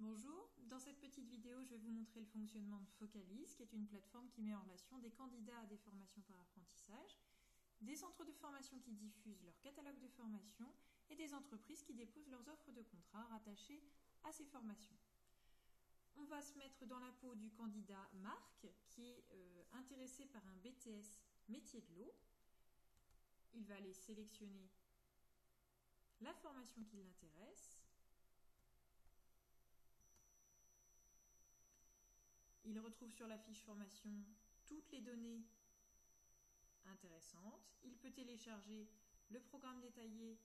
Bonjour, dans cette petite vidéo, je vais vous montrer le fonctionnement de Focalise, qui est une plateforme qui met en relation des candidats à des formations par apprentissage, des centres de formation qui diffusent leur catalogue de formation et des entreprises qui déposent leurs offres de contrat rattachées à ces formations. On va se mettre dans la peau du candidat Marc, qui est intéressé par un BTS métier de l'eau. Il va aller sélectionner la formation qui l'intéresse. Il retrouve sur la fiche formation toutes les données intéressantes. Il peut télécharger le programme détaillé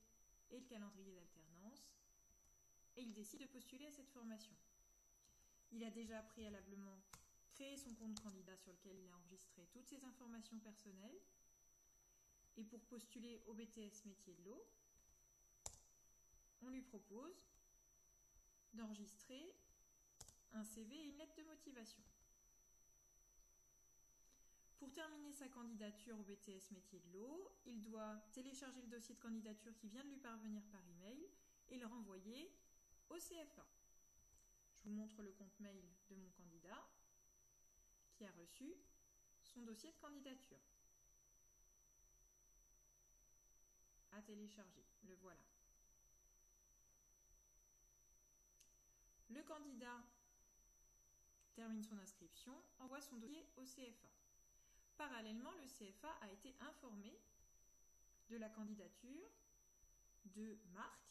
et le calendrier d'alternance et il décide de postuler à cette formation. Il a déjà préalablement créé son compte candidat sur lequel il a enregistré toutes ses informations personnelles. Et pour postuler au BTS métier de l'eau, on lui propose d'enregistrer un CV et une lettre de motivation. Pour terminer sa candidature au BTS métier de l'eau, il doit télécharger le dossier de candidature qui vient de lui parvenir par email et le renvoyer au CFA. Je vous montre le compte mail de mon candidat qui a reçu son dossier de candidature. À télécharger, le voilà. Le candidat termine son inscription, envoie son dossier au CFA. Parallèlement, le CFA a été informé de la candidature de Marc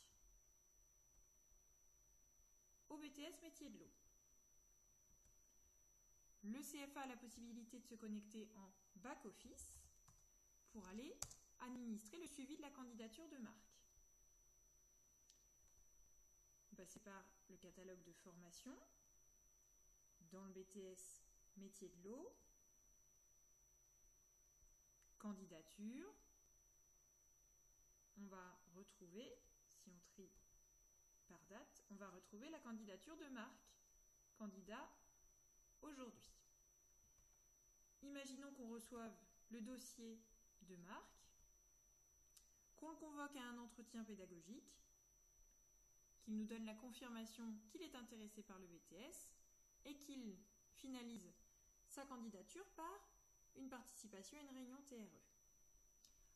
au BTS métier de l'eau. Le CFA a la possibilité de se connecter en back-office pour aller administrer le suivi de la candidature de Marc. On va passer par le catalogue de formation dans le BTS métier de l'eau, candidature. On va retrouver, si on trie par date, on va retrouver la candidature de Marc, candidat aujourd'hui. Imaginons qu'on reçoive le dossier de Marc, qu'on le convoque à un entretien pédagogique, qu'il nous donne la confirmation qu'il est intéressé par le BTS et qu'il finalise sa candidature par une participation à une réunion TRE.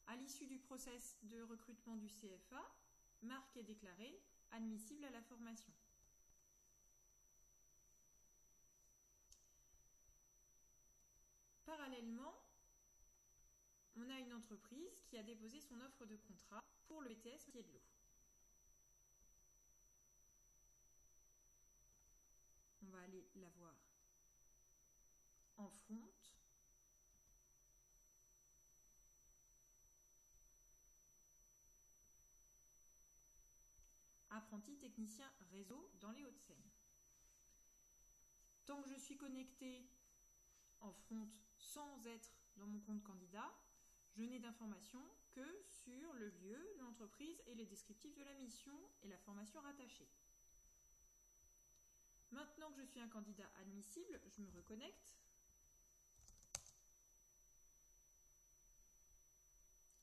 À l'issue du process de recrutement du CFA, Marc est déclaré admissible à la formation. Parallèlement, on a une entreprise qui a déposé son offre de contrat pour le BTS métier de l'eau. On va aller la voir en front. Apprenti technicien réseau dans les Hauts-de-Seine. Tant que je suis connecté en front sans être dans mon compte candidat, je n'ai d'informations que sur le lieu, l'entreprise et les descriptifs de la mission et la formation rattachée. Maintenant que je suis un candidat admissible, je me reconnecte.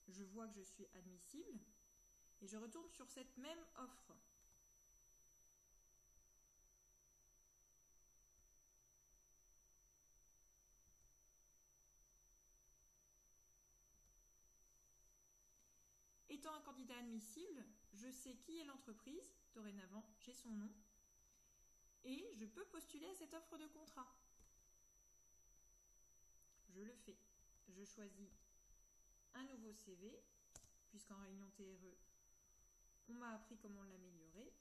Je vois que je suis admissible et je retourne sur cette même offre. Étant un candidat admissible, je sais qui est l'entreprise, dorénavant j'ai son nom, et je peux postuler à cette offre de contrat. Je le fais. Je choisis un nouveau CV, puisqu'en réunion TRE, on m'a appris comment l'améliorer,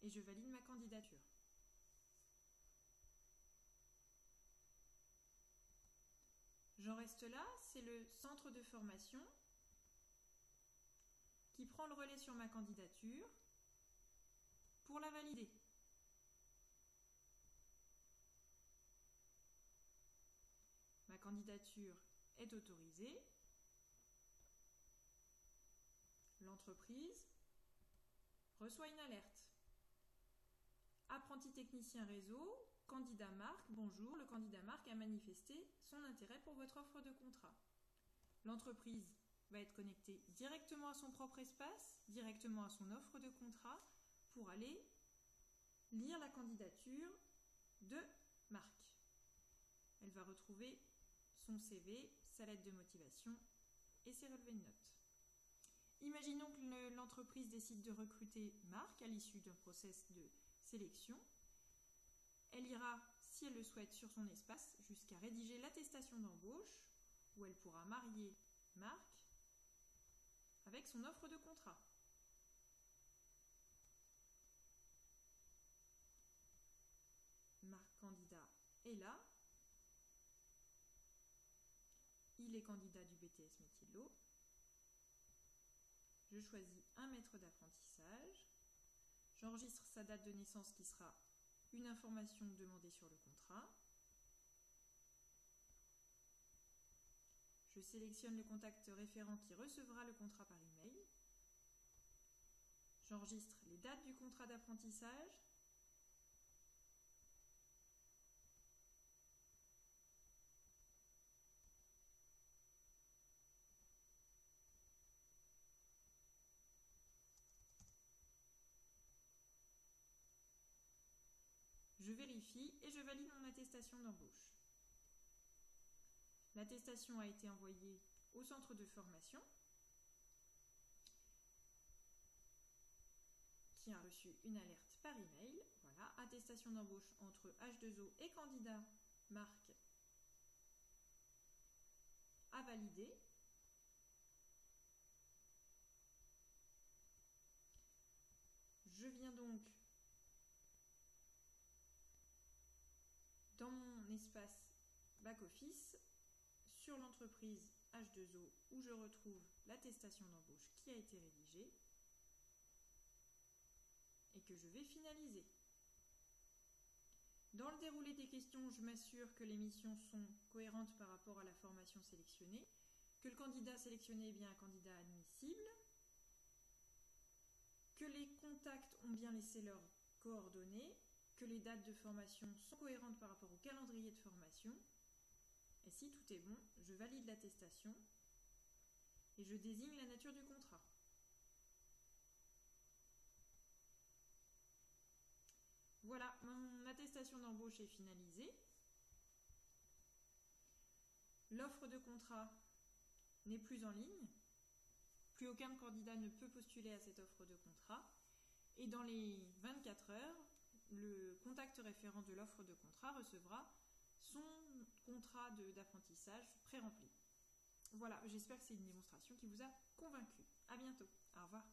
et je valide ma candidature. J'en reste là, c'est le centre de formation qui prend le relais sur ma candidature pour la valider. Ma candidature est autorisée. L'entreprise reçoit une alerte. Apprenti technicien réseau, candidat Marc, bonjour, le candidat Marc a manifesté son intérêt pour votre offre de contrat. L'entreprise va être connectée directement à son propre espace, directement à son offre de contrat, pour aller lire la candidature de Marc. Elle va retrouver son CV, sa lettre de motivation et ses relevés de notes. Imaginons que l'entreprise décide de recruter Marc à l'issue d'un process de sélection. Elle ira, si elle le souhaite, sur son espace jusqu'à rédiger l'attestation d'embauche où elle pourra marier Marc avec son offre de contrat. Marc candidat est là. Il est candidat du BTS métier de l'eau. Je choisis un maître d'apprentissage. J'enregistre sa date de naissance qui sera une information demandée sur le contrat. Je sélectionne le contact référent qui recevra le contrat par email. J'enregistre les dates du contrat d'apprentissage. Je vérifie et je valide mon attestation d'embauche. L'attestation a été envoyée au centre de formation qui a reçu une alerte par email. Voilà, attestation d'embauche entre H2O et candidat Marc à valider. Je viens donc dans mon espace back-office sur l'entreprise H2O où je retrouve l'attestation d'embauche qui a été rédigée et que je vais finaliser. Dans le déroulé des questions, je m'assure que les missions sont cohérentes par rapport à la formation sélectionnée, que le candidat sélectionné est bien un candidat admissible, que les contacts ont bien laissé leurs coordonnées, que les dates de formation sont cohérentes par rapport au calendrier de formation. Et si tout est bon, je valide l'attestation et je désigne la nature du contrat. Voilà, mon attestation d'embauche est finalisée. L'offre de contrat n'est plus en ligne. Plus aucun candidat ne peut postuler à cette offre de contrat. Et dans les 24 heures, le contact référent de l'offre de contrat recevra son contrat d'apprentissage pré-rempli. Voilà, j'espère que c'est une démonstration qui vous a convaincu. À bientôt. Au revoir.